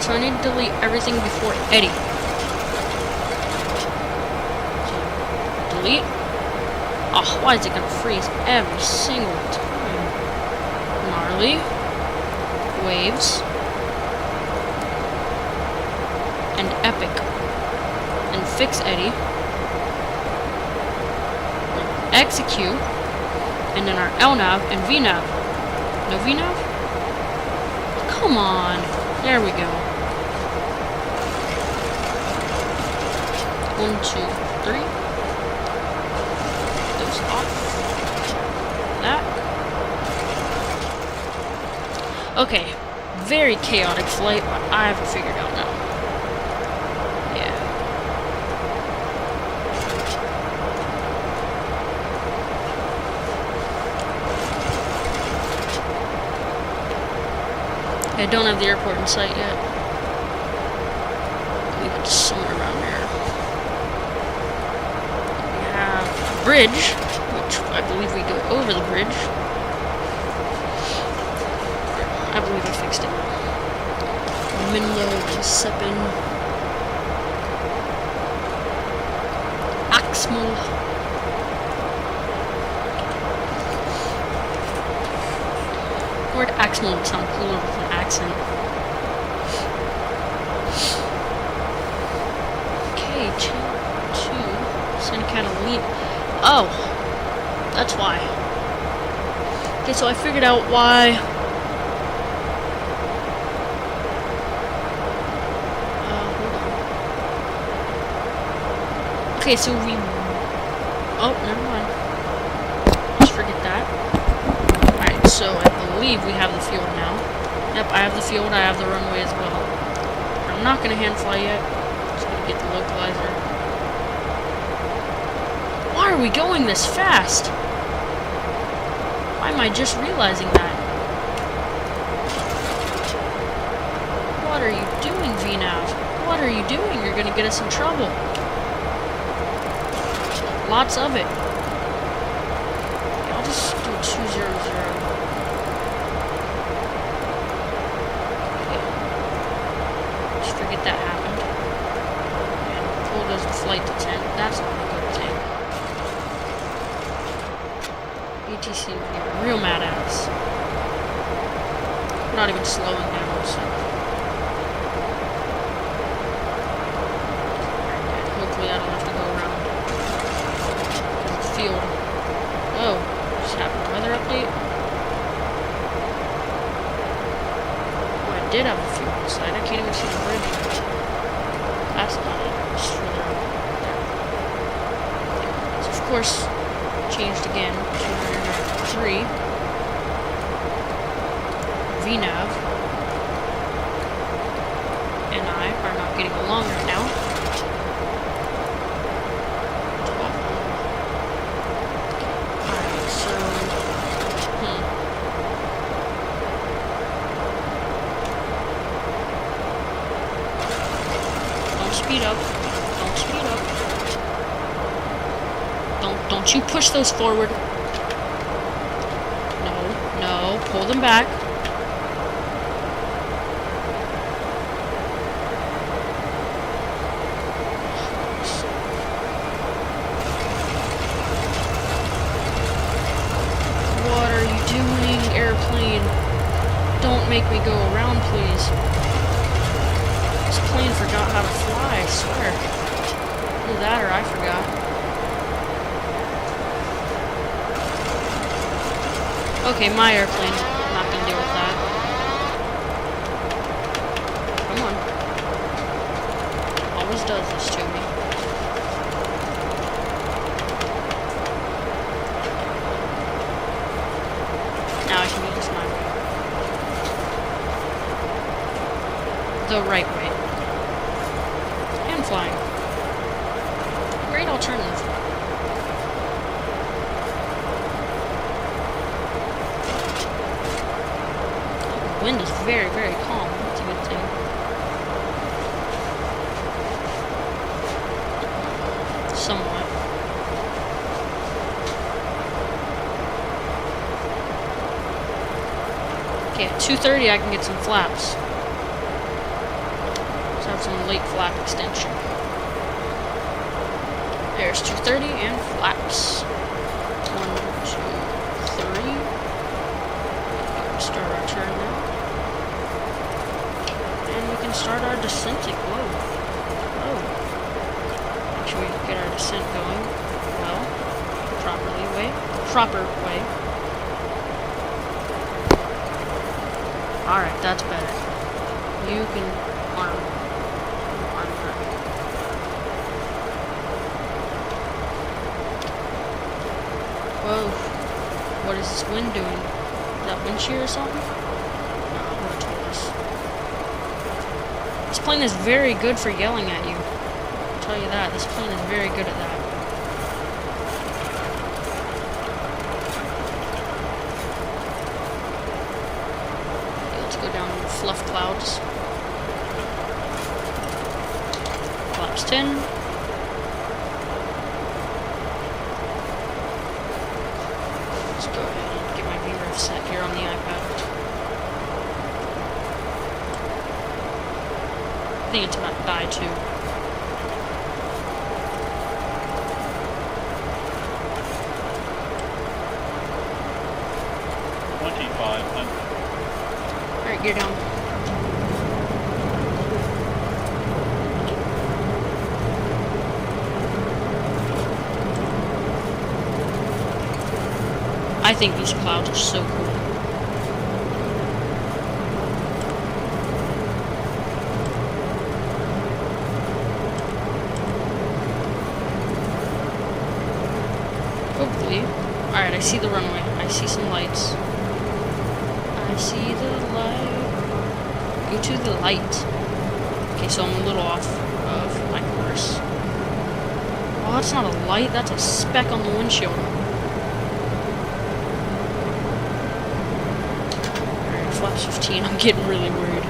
So I need to delete everything before Eddie. So, delete. Oh, why is it gonna freeze every single time? Gnarly. Waves. And epic. And fix Eddie. Execute. And then our LNAV and VNAV. No VNAV? Come on. There we go. 1, 2, 3. Those off. That. Okay. Very chaotic flight, but I have it figured out now. Yeah. I don't have the airport in sight yet. I believe it's somewhere around there. We have a bridge, which I believe we go over the bridge. I believe I fixed it. Minlo, Sepin, Axmal. The word Axmal would sound cooler with an accent. Okay, 2, Santa Catalina. Oh, that's why. Okay, so I figured out why. Hold on. Okay, so we. Oh, never mind. Just forget that. Alright, so I believe we have the field now. Yep, I have the field, I have the runway as well. I'm not gonna hand fly yet. Just gonna get the localizer. Why are we going this fast? Why am I just realizing that? What are you doing, VNAV? What are you doing? You're gonna get us in trouble. Lots of it. Yeah, I'll just do 200. Forget that happened. And pull goes the flight to 10. That's not a good thing. ATC would be real mad at us. We're not even slowing down, so. Very good. Hopefully I don't have to go around the field. Whoa. Just happened. Weather update? Did have a few inside. I can't even see the bridge. That's not it. Just further up there. So of course, changed again. 203. VNAV and I are not getting along right now. 12. Alright, so speed up. Don't speed up. Don't you push those forward. No, pull them back. What are you doing, airplane? Don't make me go around, please. This plane forgot how to fly, I swear. Either that or I forgot. Okay, my airplane. Not gonna deal with that. Come on. Always does this to me. the right way. And flying. Great alternative. The wind is very, very calm. That's a good thing. Somewhat. Okay, at 2:30 I can get some flaps. Let's have some late flap extension. There's 2:30 and flaps. 1, 2, 3. Start our turn now. And we can start our descenting. Whoa. Whoa. Make sure we get our descent going well. Proper way. Alright, that's better. You can arm her. Whoa. What is this wind doing? Is that wind shear or something? No, it would have told us. This plane is very good for yelling at you. I'll tell you that. This plane is very good at that. Go down in fluff clouds. Flaps 10. Let's go ahead and get my VREF set here on the iPad. I think it's about to die too. Alright, gear down. I think these clouds are so cool. Hopefully. Alright, I see the runway. I see some lights. I see the light. Go to the light. Okay, so I'm a little off of my course. Oh, that's not a light, that's a speck on the windshield. Alright, flaps 15, I'm getting really worried.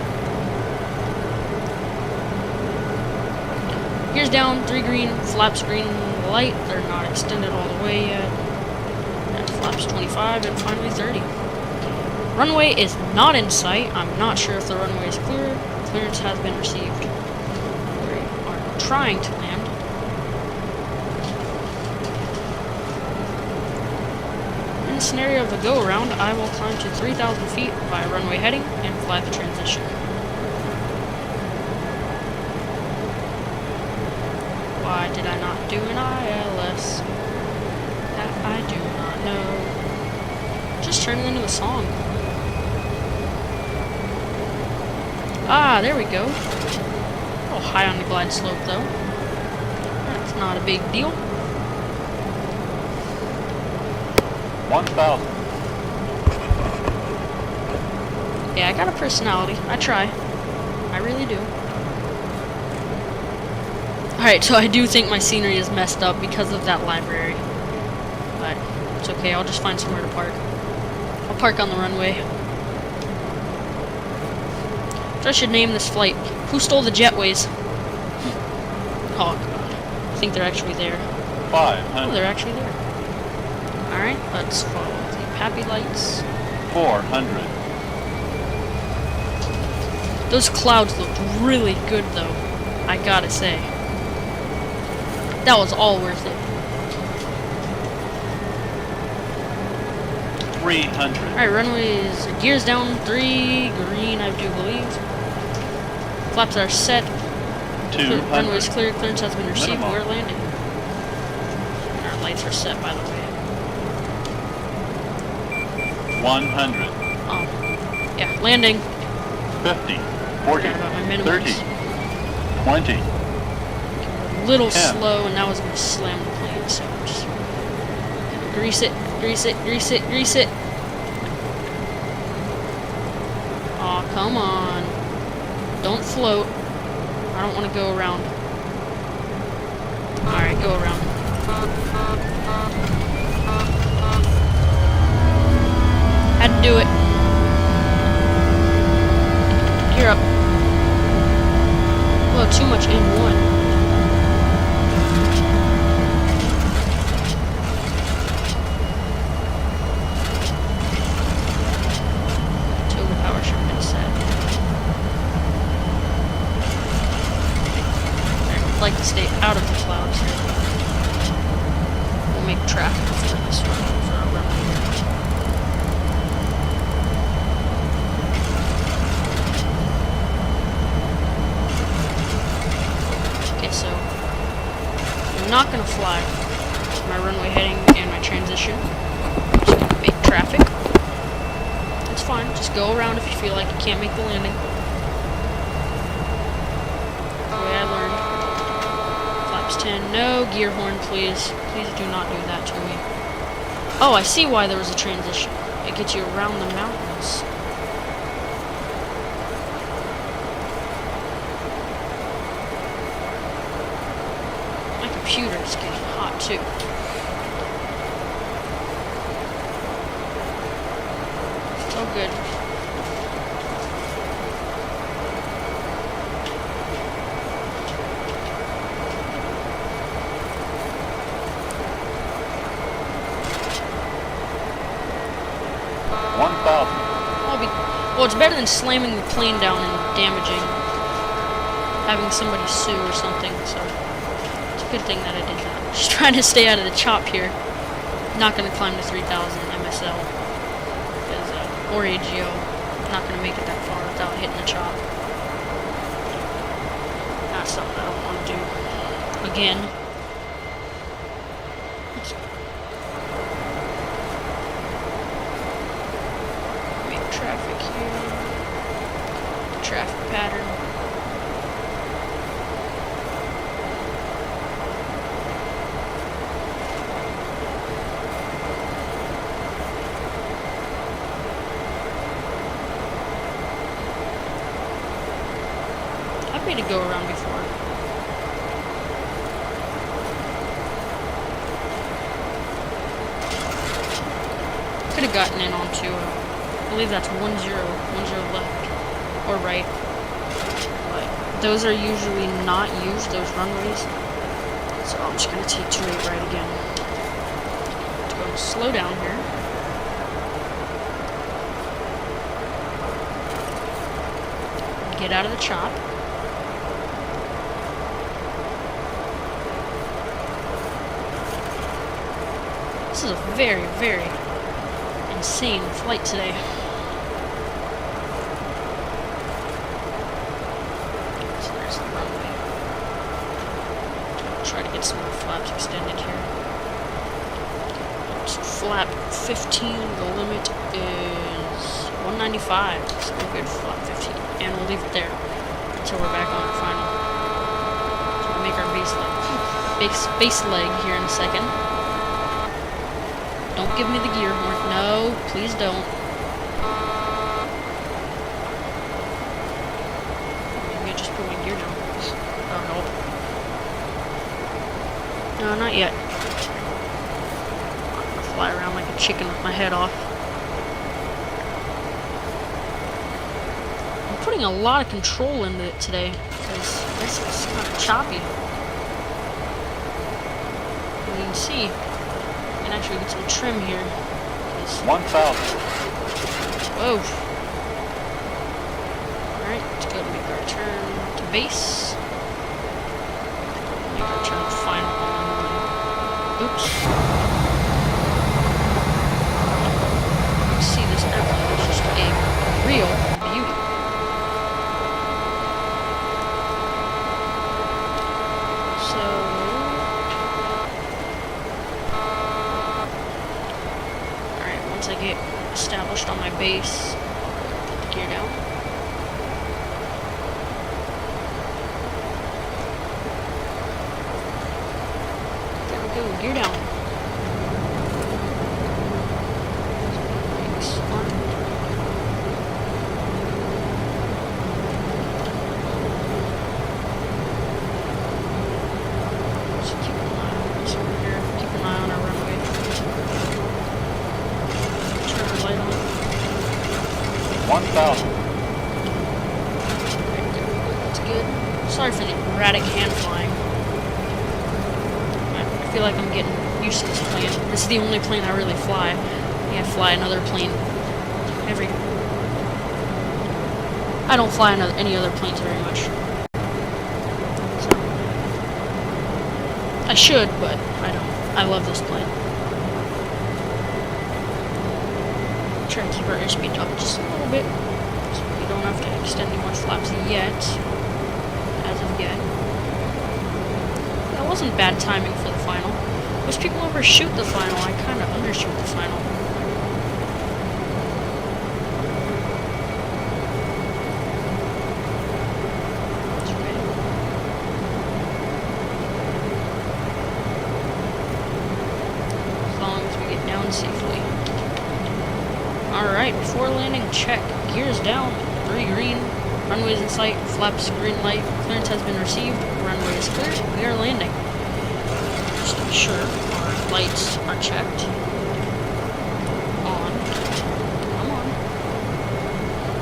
Gears down, 3 green, flaps green, light. They're not extended all the way yet. And flaps 25, and finally 30. Runway is not in sight. I'm not sure if the runway is clear. Clearance has been received. We are trying to land. In the scenario of a go-around, I will climb to 3,000 feet via runway heading and fly the transition. Why did I not do an ILS? That I do not know. Just turned it into a song. Ah, there we go. A little high on the glide slope, though. That's not a big deal. 1,000. Yeah, I got a personality. I try. I really do. Alright, so I do think my scenery is messed up because of that library. But it's okay, I'll just find somewhere to park. I'll park on the runway. So I should name this flight, Who Stole the Jetways? Oh god. I think they're actually there. 500. Oh, they're actually there. Alright, let's follow the happy lights. 400. Those clouds looked really good though, I gotta say. That was all worth it. 300. Alright, runways, gears down, 3 green, I do believe. Flaps are set. 200. Runway's clear, clearance has been received, Minimum. we're landing. And our lights are set, by the way. 100. Oh, yeah, landing. 50. 40. Forgot about my minimums. 30. 20. A little 10. slow, and that was going to slam the plane, so I'm just gonna grease it, grease it, grease it, grease it. Aw, come on. Don't float. I don't want to go around. Alright, go around. Had to do it. Gear up. Whoa, too much in one. Toga power should have been set. I'd like to stay out of the clouds here. We'll make traffic for this one, for our runway here. Okay, so I'm not gonna fly my runway heading and my transition. I'm just gonna make traffic. It's fine, just go around if you feel like you can't make the landing. The way I learned. Flaps 10. No gear horn, please. Please do not do that to me. Oh, I see why there was a transition. It gets you around the mountains. My computer is getting hot too. It's all good. Well, it's better than slamming the plane down and damaging, having somebody sue or something, so it's a good thing that I did that. Just trying to stay out of the chop here. Not going to climb to 3000 MSL, because, or AGO. Not going to make it that far without hitting the chop. That's something I don't want to do again. Traffic here. Traffic pattern. I've made it go around before. Could have gotten in onto I believe that's 10 left or right, but those are usually not used, those runways, so I'm just going to take 28 right again. To go slow down here. Get out of the chop. This is a very, very insane flight today. So there's the runway. Try to get some more flaps extended here. It's flap 15, the limit is 195. So we're good for flap 15. And we'll leave it there until we're back on the final. So we'll make our base leg here in a second. Don't give me the gear horn. No, please don't. Maybe I just put my gear down. Oh, no. No, not yet. I'm gonna fly around like a chicken with my head off. I'm putting a lot of control into it today, because this is kind of choppy. And you can see, actually get some trim here. 1000. Whoa. Alright, let's go make our turn to base. Make our turn to final on. Oops. You see this airplane is just a real beauty. Once I get established on my base, put the gear down. There we go, gear down. I'm getting used to this plane. This is the only plane I really fly. Yeah, I fly another plane I don't fly any other planes very much. So, I should, but I don't. I love this plane. Try to keep our airspeed up just a little bit, so we don't have to extend any more flaps yet. As of yet. That wasn't bad timing for the final. Most people overshoot the final. I kind of undershoot the final. Safely. Alright, before landing, check. Gears down, 3 green, runways in sight, flaps green light, clearance has been received, runway is cleared, we are landing. Just to be sure, our lights are checked. On. Come on.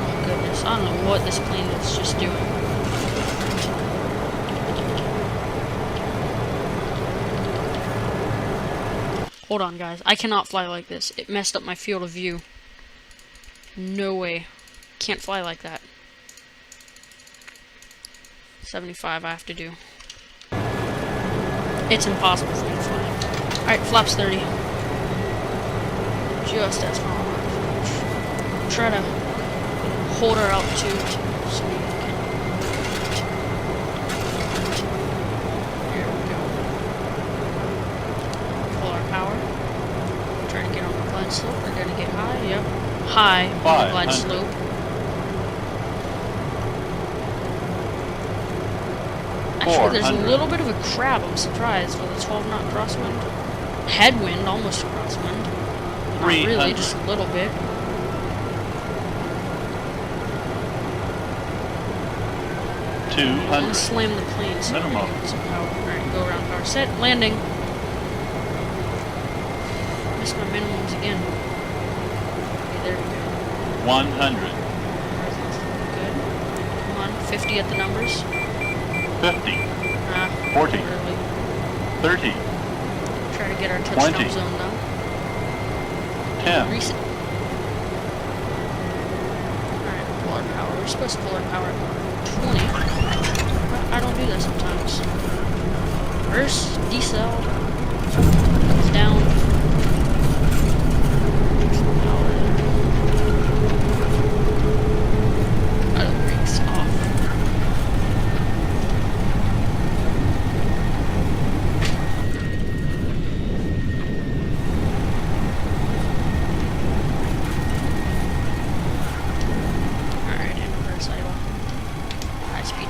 Oh goodness, I don't know what this plane is just doing. Hold on, guys. I cannot fly like this. It messed up my field of view. No way. Can't fly like that. 75 I have to do. It's impossible for me to fly. Alright, flaps 30. Just as far. Try to hold our altitude so we can. Try to get on the glide slope. We're gonna get high. Yep. High on the glide slope. Actually, there's a little bit of a crab. I'm surprised with a 12-knot crosswind. Headwind, almost a crosswind. Not really, just a little bit. I'm gonna slam the plane so minimum. Some power. Alright, go around power set. Landing. Missed my minimums again. Okay, there we go. 100. Good. Come on, 50 at the numbers. 50. 40. Early. 30. Try to get our touchdown 20. zone though. 10. Reset. Alright, pull our power. We're supposed to pull our power at 20. But I don't do that sometimes. Reverse, decel. It's down.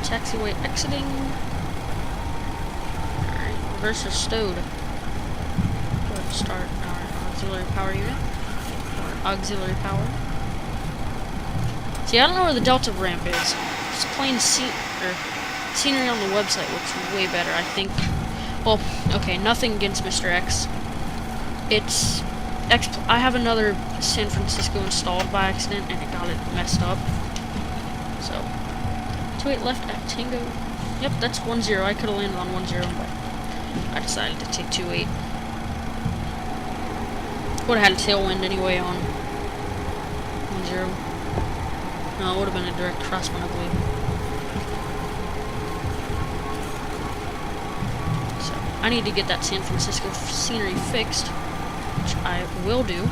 Taxiway exiting. Alright, reverser stowed. Go ahead and start our auxiliary power unit. Or auxiliary power. See, I don't know where the Delta ramp is. This plain scenery on the website looks way better, I think. Well, okay, nothing against Mr. X. I have another San Francisco installed by accident and it got it messed up. So 28 left at Tango. Yep, that's 1-0. I could have landed on 1-0, but I decided to take 28. Would have had a tailwind anyway on 1-0. No, it would have been a direct crosswind, I believe. So, I need to get that San Francisco scenery fixed, which I will do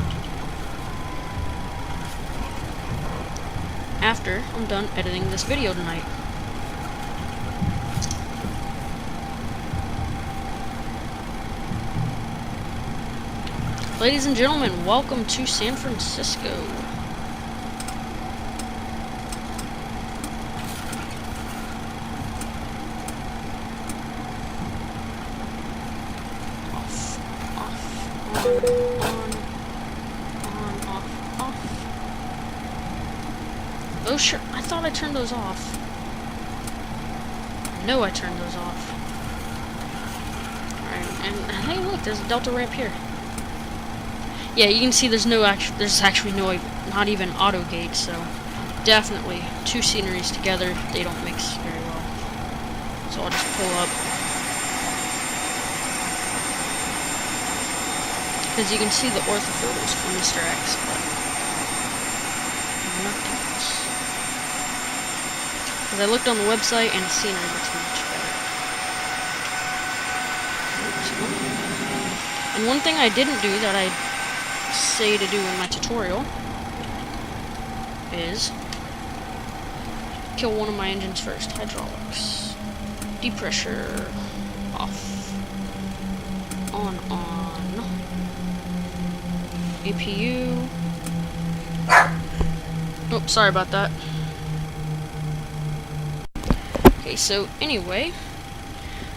after I'm done editing this video tonight. Ladies and gentlemen, welcome to San Francisco. Off, off. Oh, sure. I thought I turned those off. No, I turned those off. Alright, and hey, look, there's a Delta ramp here. Yeah, you can see there's actually no, not even auto gate, so definitely two sceneries together, they don't mix very well. So I'll just pull up. because you can see the ortho photos from Mr. X, but nothing else. Because I looked on the website and the scenery looks much better. And one thing I didn't do that I say to do in my tutorial is kill one of my engines first. Hydraulics. Depressure. Off. On. APU. Oh, sorry about that. Okay, so anyway,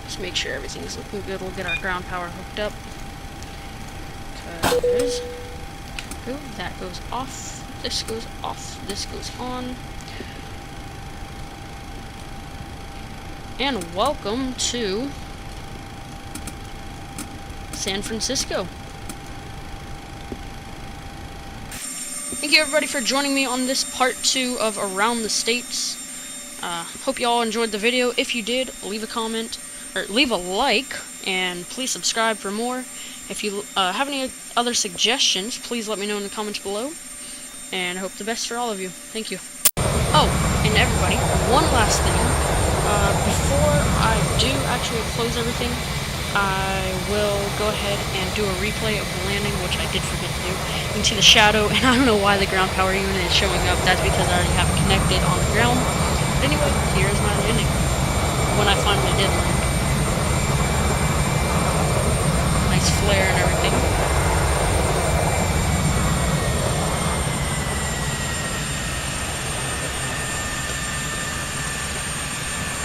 let's make sure everything's looking good. We'll get our ground power hooked up. Because that goes off. This goes off. This goes on. And welcome to San Francisco. Thank you everybody for joining me on this part 2 of Around the States. Hope you all enjoyed the video. If you did, leave a comment, or leave a like, and please subscribe for more. If you have any other suggestions, please let me know in the comments below. And I hope the best for all of you. Thank you. Oh, and everybody, one last thing. Before I do actually close everything, I will go ahead and do a replay of the landing, which I did forget to do. You can see the shadow, and I don't know why the ground power unit is showing up. That's because I already have it connected on the ground. But anyway, here's my landing, when I finally did land. Nice flare and everything.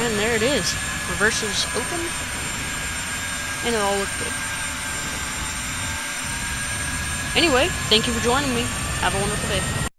And there it is. Reversers open. And it all looked good. Anyway, thank you for joining me. Have a wonderful day.